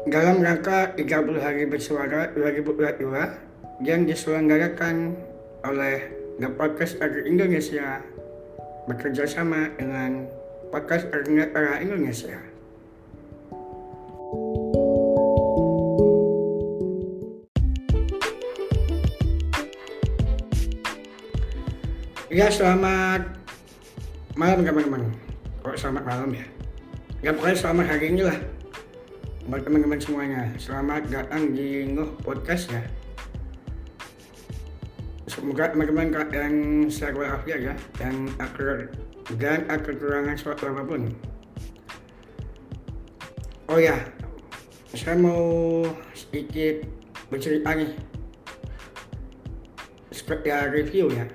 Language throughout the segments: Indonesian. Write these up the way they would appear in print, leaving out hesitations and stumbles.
dalam rangka 30 Hari Bersuara 2022 yang diselenggarakan oleh The Podcast Agri Indonesia bekerja sama dengan Podcast Agri Indonesia. Ya, selamat malam teman-teman. Kok selamat malam ya? Ya pokoknya selamat hari ini lah buat teman-teman semuanya. Selamat datang di Nuh Podcast ya. Semoga teman-teman yang sehat walafiat ya, dan kekurangan suatu apapun. Oh ya, saya mau sedikit bercerita nih, seperti review ya.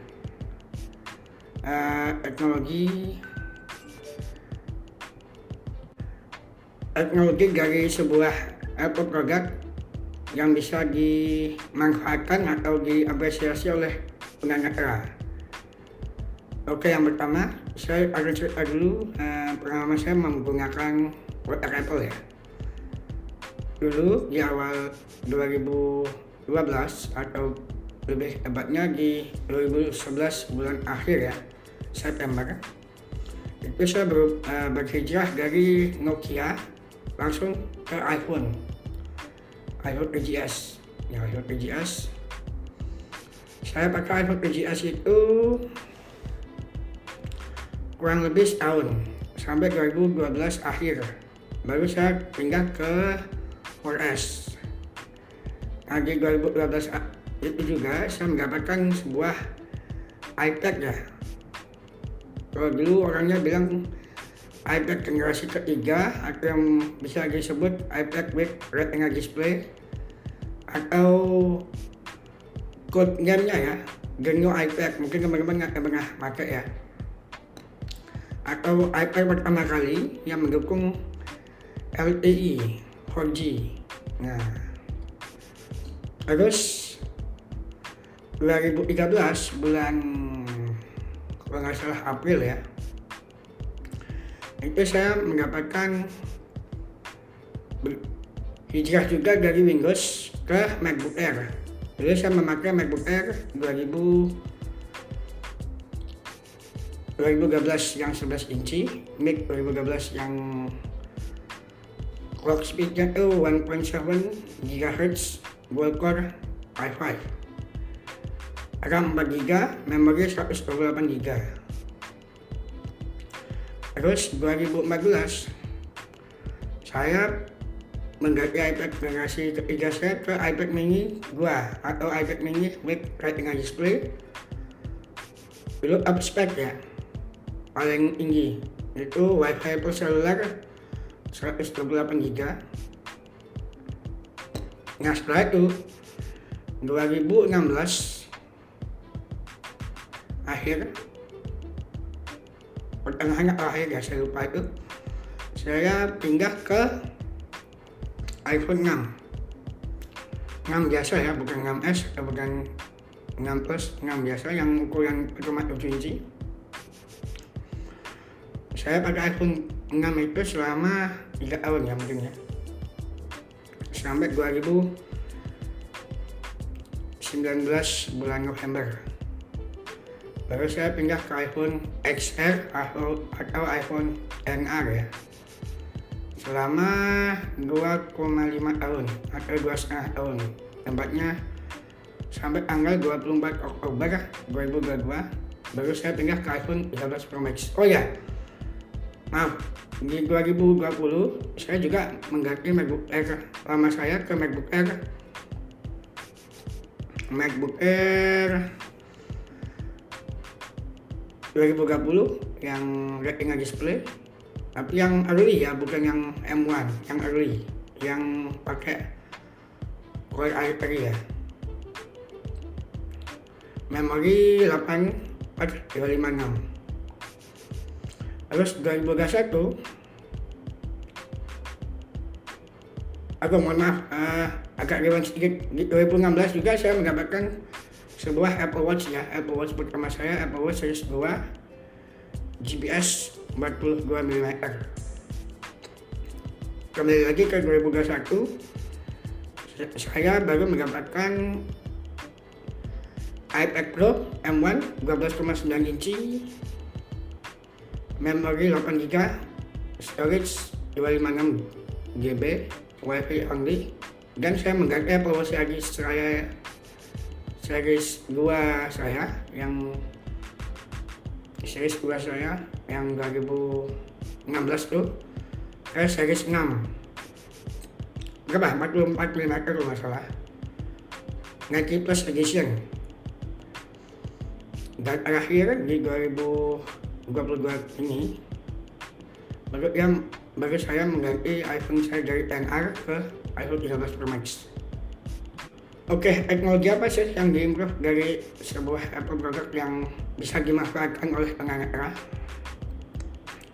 Teknologi dari sebuah Apple produk yang bisa dimanfaatkan atau diapresiasi oleh tunanetra. Oke, yang pertama saya akan cerita dulu pengalaman saya menggunakan produk Apple ya. Dulu di awal 2012 atau lebih tepatnya di 2011 bulan akhir ya, September, itu saya berhijrah dari Nokia langsung ke iPhone 3GS ya. iPhone 3GS saya pakai iPhone 3GS itu kurang lebih setahun sampai 2012 akhir, baru saya pindah ke 4S. Nah, di 2012 itu juga saya mendapatkan sebuah iPad ya. Kalau dulu orangnya bilang iPad generasi ketiga, atau yang bisa disebut iPad with Retina display, atau code name-nya ya, the new iPad. Mungkin teman-teman nggak pernah pakai ya. Atau iPad pertama kali yang mendukung LTE 4G. Nah, terus 2013 bulan, kalau nggak salah April ya, itu saya mendapatkan hijrah juga dari Windows ke MacBook Air. Jadi saya memakai MacBook Air 2012 yang 11 inci, Mac 2012 yang clock speednya itu 1.7 GHz, dual core i5, RAM 4 GB, memori 128 GB. Terus 2014 saya mengganti iPad generasi ketiga saya ke iPad mini 2 atau iPad mini with Retina display. Dulu up spec ya, paling tinggi itu Wi-Fi plus seluler 128 GB. Nah, setelah itu 2016 akhir, pertengahan akhir ya, saya lupa itu, saya pindah ke iPhone 6 biasa ya, bukan 6S, bukan 6 Plus, 6 biasa yang ukuran cuma 7 inci. Saya pakai iPhone 6 itu selama 3 tahun ya mungkin ya, sampai 2019 bulan November. Baru saya pindah ke iPhone XR atau iPhone XR ya, selama 2,5 tahun atau 2,5 tahun, tempatnya sampai tanggal 24 Oktober 2022 baru saya pindah ke iPhone 13 Pro Max. Oh ya, maaf, di 2020 saya juga mengganti MacBook Air lama saya ke MacBook Air 2030 yang Retina display, tapi yang early ya, bukan yang M1, yang early, yang pakai Core i3 ya. Memori 8/256. Terus 2021 mohon maaf, agak lewat sedikit, di 2016 juga saya mendapatkan sebuah Apple Watch ya. Apple Watch pertama saya Apple Watch Series 2 GPS 42 mm. kembali lagi ke 2021, saya baru mendapatkan iPad Pro M1 12,9 inci, memori 8GB, storage 256 GB, WiFi only, dan saya mengganti Apple Watch series 2 saya yang 2016 tuh ke series 6 berapa? 44 mm kalau nggak salah, Nike Plus Edition. Dan akhir di 2022 ini baru saya mengganti iPhone saya dari XR ke iPhone 13 Pro Max. Oke, teknologi apa sih yang diimprove dari sebuah Apple product yang bisa dimanfaatkan oleh pengguna?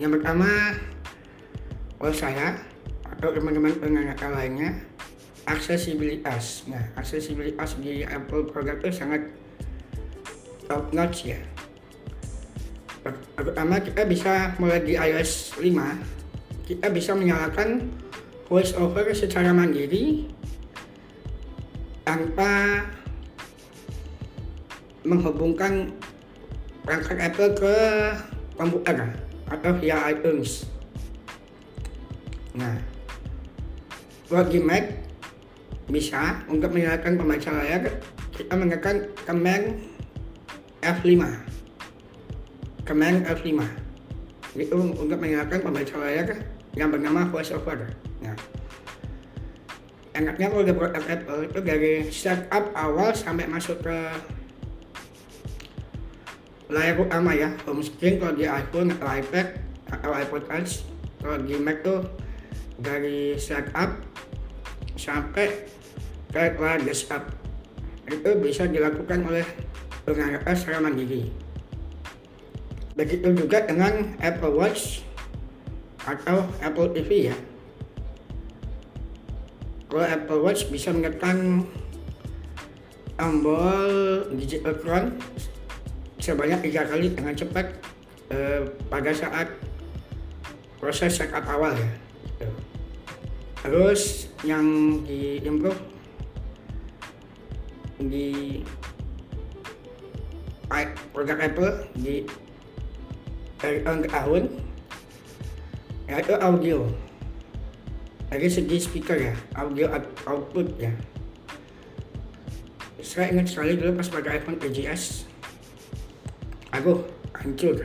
Yang pertama, oleh saya atau teman-teman pengguna lainnya, aksesibilitas. Nah, aksesibilitas di Apple product itu sangat top notch ya. Pertama, kita bisa mulai di iOS 5, kita bisa menyalakan voice over secara mandiri tanpa menghubungkan perangkat Apple ke komputer atau via iTunes. Nah, buat di Mac bisa untuk menyalakan pembaca layar, kita menekan Command F5. Command F5 itu untuk menyalakan pembaca layar yang bernama VoiceOver. Nah, enaknya kalau udah produk Apple itu dari setup awal sampai masuk ke layar utama ya, home screen kalau di iPhone atau iPad atau iPod Touch. Kalau di Mac tuh dari setup sampai ke layar desktop itu bisa dilakukan oleh pengguna secara mandiri. Begitu juga dengan Apple Watch atau Apple TV ya. Kalau Apple Watch bisa menekan tombol digital crown sebanyak 3 kali dengan cepat pada saat proses setup awal ya. Terus yang diimprove di produk Apple dari tahun ke tahun yaitu audio. Dari segi speaker ya, audio output ya. Saya ingat sekali dulu pas pakai iPhone 3GS, aku hancur.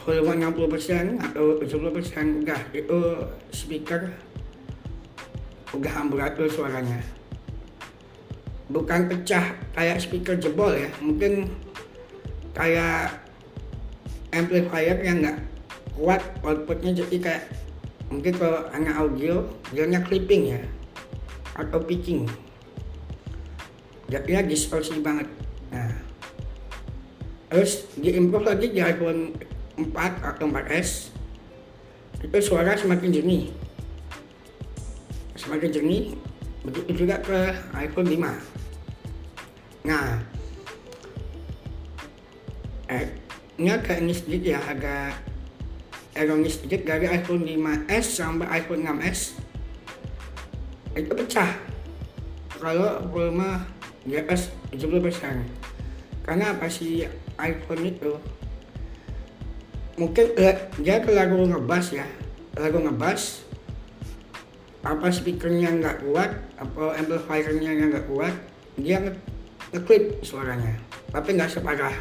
Volume 60% atau 70% udah, itu speaker udah amburadul suaranya. Bukan pecah kayak speaker jebol ya, mungkin kayak amplifier yang nggak kuat outputnya, jadi kayak mungkin kalau hanya audio dia clipping ya atau pitching, jadinya distorsi banget. Nah, terus diimprove lagi di iPhone 4 atau 4S, itu suara semakin jernih, begitu juga ke iPhone 5. Nah, ini agak ini sedikit ya, agak ironis sedikit, dari iPhone 5S sampai iPhone 6S itu pecah kalau volume di atas 70%. Karena apa sih, iPhone itu mungkin dia terlalu ngebass ya, apa speakernya nggak kuat, apa amplifiernya yang nggak kuat, dia ngeklip suaranya, tapi nggak separah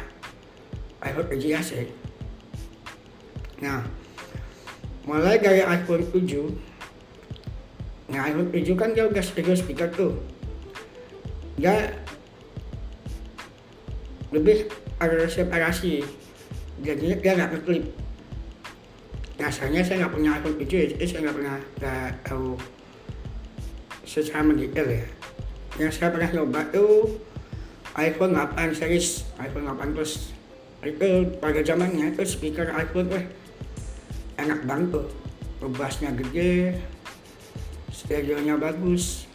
iPhone 3GS ya. Nah, mulai dari iPhone 7, nah iPhone 7 kan dia udah stereo speaker tuh, dia lebih ada separasi, jadinya dia nggak ngeklip. Rasanya saya nggak punya iPhone 7, jadi saya nggak pernah tahu secara mendetail ya. Yang saya pernah coba tuh iPhone 8 series, iPhone 8 Plus. Itu pada zamannya itu speaker iPhone enak banget tuh, bassnya gede, stereonya bagus.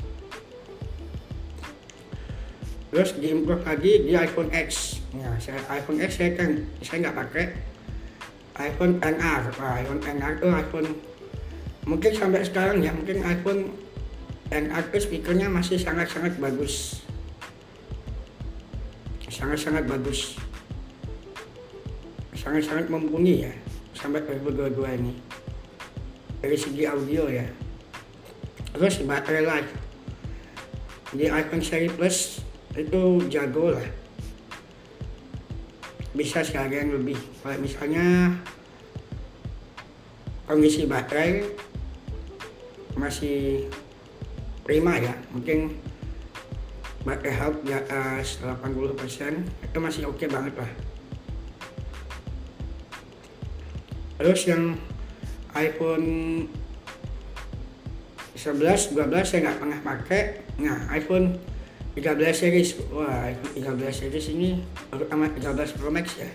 Terus diimprove lagi di iPhone X. Nah, iPhone X saya nggak pakai. iPhone XR, iPhone XR itu iPhone Mungkin sampai sekarang ya, mungkin iPhone NR itu speakernya masih sangat-sangat bagus, sangat-sangat bagus, sangat-sangat mumpuni ya sampai 2022 ini dari segi audio ya. Terus baterai life di iPhone seri Plus itu jago lah, bisa seharian lebih. Kalau misalnya kondisi baterai masih prima ya, mungkin baterai health di atas 80% itu masih oke banget lah. Terus yang iPhone 11, 12 saya nggak pernah pakai. Nah, iPhone 13 series, wah iPhone 13 series ini terutama 13 Pro Max ya,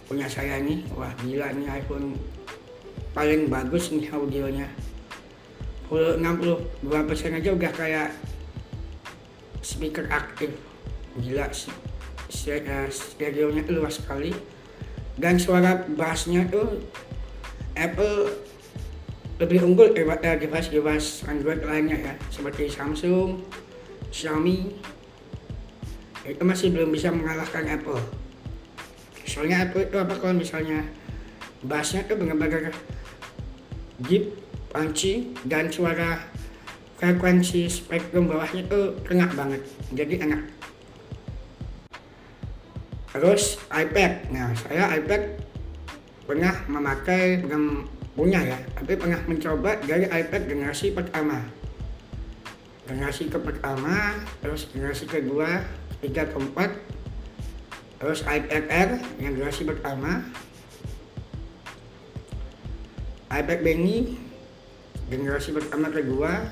punya saya nih. Wah gila nih, iPhone paling bagus nih audionya. Full 62% aja udah kayak speaker aktif. Gila sih, stereonya luas sekali. Dan suara bassnya tuh Apple lebih unggul daripada device-device Android lainnya ya, seperti Samsung, Xiaomi. Itu masih belum bisa mengalahkan Apple. Soalnya Apple itu apa, kalau misalnya bassnya tuh benar-benar deep, punchy, dan suara frekuensi spektrum bawahnya tuh enak banget, jadi enak. Terus iPad, nah saya iPad pernah memakai, bukan punya ya, tapi pernah mencoba dari iPad generasi pertama, terus generasi kedua, ketiga, keempat, terus iPad Air yang generasi pertama, iPad mini generasi pertama, kedua.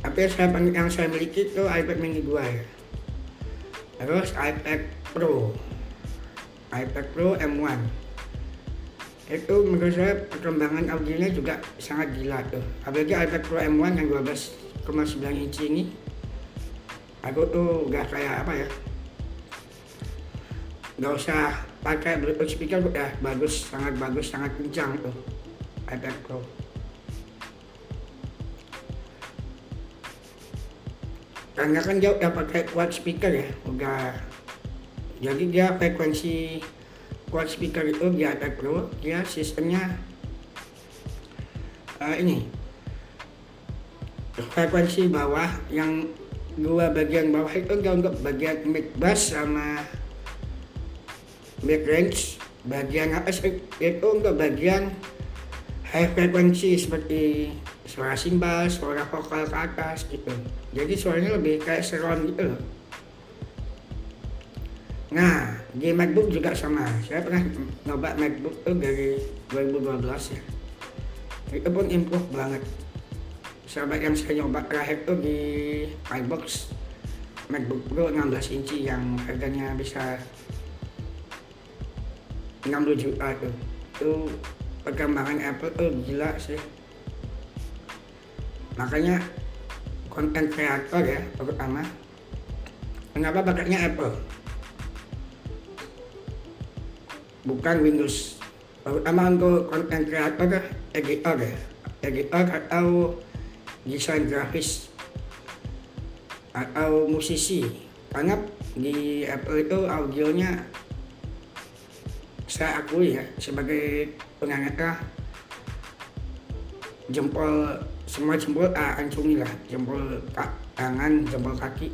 Tapi yang saya miliki itu iPad mini 2 ya. Terus iPad Pro M1 itu menurut saya perkembangan audionya juga sangat gila tuh. Apalagi iPad Pro M1 yang 12,9 inci ini, aku tuh gak kayak apa ya, gak usah pakai Bluetooth speaker udah bagus, sangat kencang tuh iPad Pro. Karena kan dia udah pakai quad speaker ya, udah, jadi dia frekuensi quad speaker itu di iPad Pro, dia sistemnya ini frekuensi bawah, yang dua bagian bawah itu untuk bagian mid bass sama mid range, bagian atas itu untuk bagian high frekuensi seperti suara simbal, suara vokal ke atas gitu. Jadi suaranya lebih kayak surround gitu loh. Nah, di MacBook juga sama. Saya pernah nyoba MacBook tuh dari 2012 ya. Itu pun improve banget. Sahabat yang saya nyoba terakhir tuh di iBox MacBook Pro 16 inci yang harganya bisa 60 juta tuh. Itu perkembangan Apple tuh gila sih. Makanya konten kreator ya, terutama kenapa pakainya Apple bukan Windows, terutama untuk konten kreator, editor atau desain grafis atau musisi. Karena di Apple itu audionya, saya akui ya sebagai penganeka, semua jempol ancungi lah, jempol tangan, jempol kaki,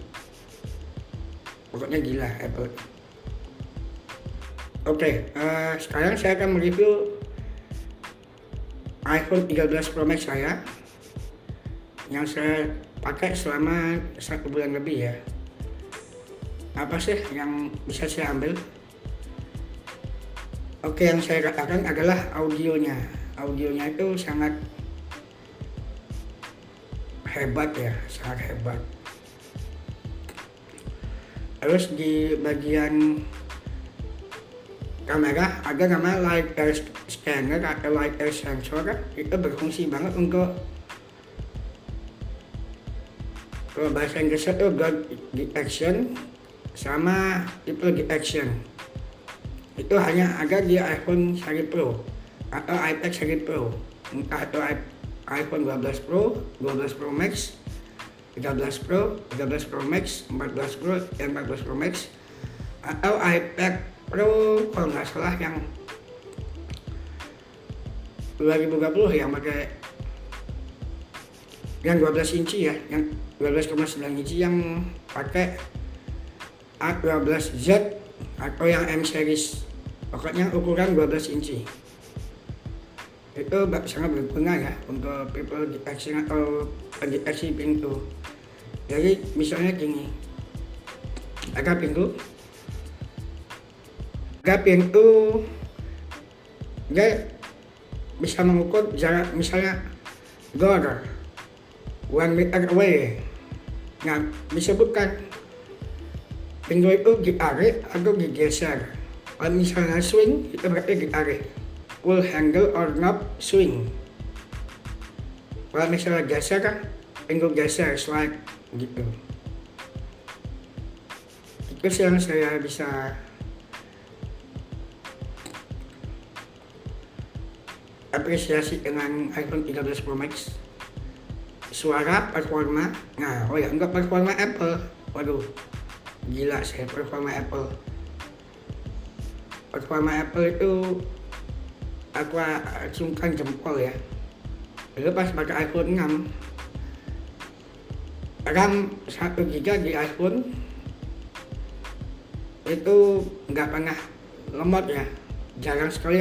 pokoknya gila Apple. Oke, sekarang saya akan mereview iPhone 13 Pro Max saya yang saya pakai selama 1 bulan lebih ya. Apa sih yang bisa saya ambil? Oke, yang saya katakan adalah audionya. Audionya itu sangat hebat ya, sangat hebat. Terus di bagian kamera ada nama light air scanner atau light air sensor, itu berfungsi banget untuk, kalau bahasa Inggrisnya itu dot detection sama triple detection. itu hanya ada di iPhone seri Pro atau iPad seri Pro, entah itu iPhone 12 Pro, 12 Pro Max, 13 Pro, 13 Pro Max, 14 Pro, dan 14 Pro Max, atau iPad Pro kalau nggak salah yang 2020 yang pakai yang 12 inci ya, yang 12,9 inci yang pakai A12Z atau yang M series, pokoknya ukuran 12 inci. Itu sangat berguna ya untuk people detection atau pendeteksi pintu. Jadi misalnya gini, ada pintu dia bisa mengukur jarak, misalnya door 1 meter away. Nah, disebutkan pintu itu ditarik atau digeser. Kalau misalnya swing, itu berarti ditarik. Pull handle or knob swing. Kalau misalnya geser kan, pintu geser, slide gitu. Itu sih yang saya bisa apresiasi dengan iPhone 13 Pro Max. Suara, performa, nah oh ya, enggak performa Apple, waduh gila saya performa Apple. Performa Apple itu aku acungkan jempol ya. Dulu pas pakai iPhone 6, RAM 1 GB di iPhone itu nggak pernah lemot ya, jarang sekali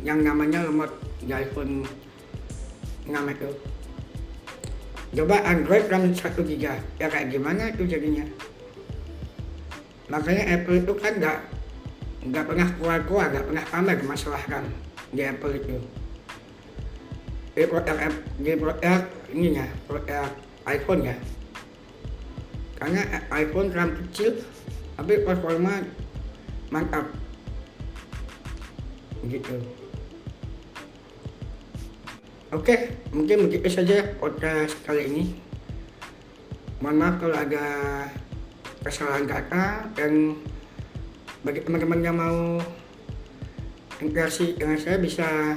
yang namanya lemot di iPhone 6 itu. Coba Android RAM 1 GB, ya kayak gimana itu jadinya. Makanya Apple itu kan nggak pernah keluar, nggak pernah pamer masalah RAM di Apple itu. Di produk ininya, produk iPhone ya. Karena iPhone RAM kecil, tapi performa mantap. Gitu. Oke, mungkin begitu saja podcast kali ini. Mohon maaf kalau ada kesalahan kata, dan bagi teman-teman yang mau interaksi dengan saya bisa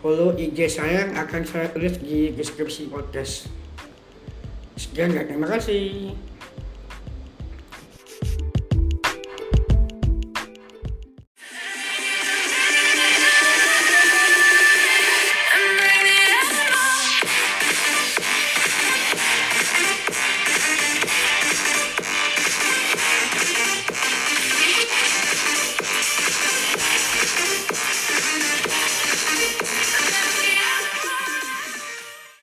follow IG saya yang akan saya tulis di deskripsi podcast. Sekian dan terima kasih.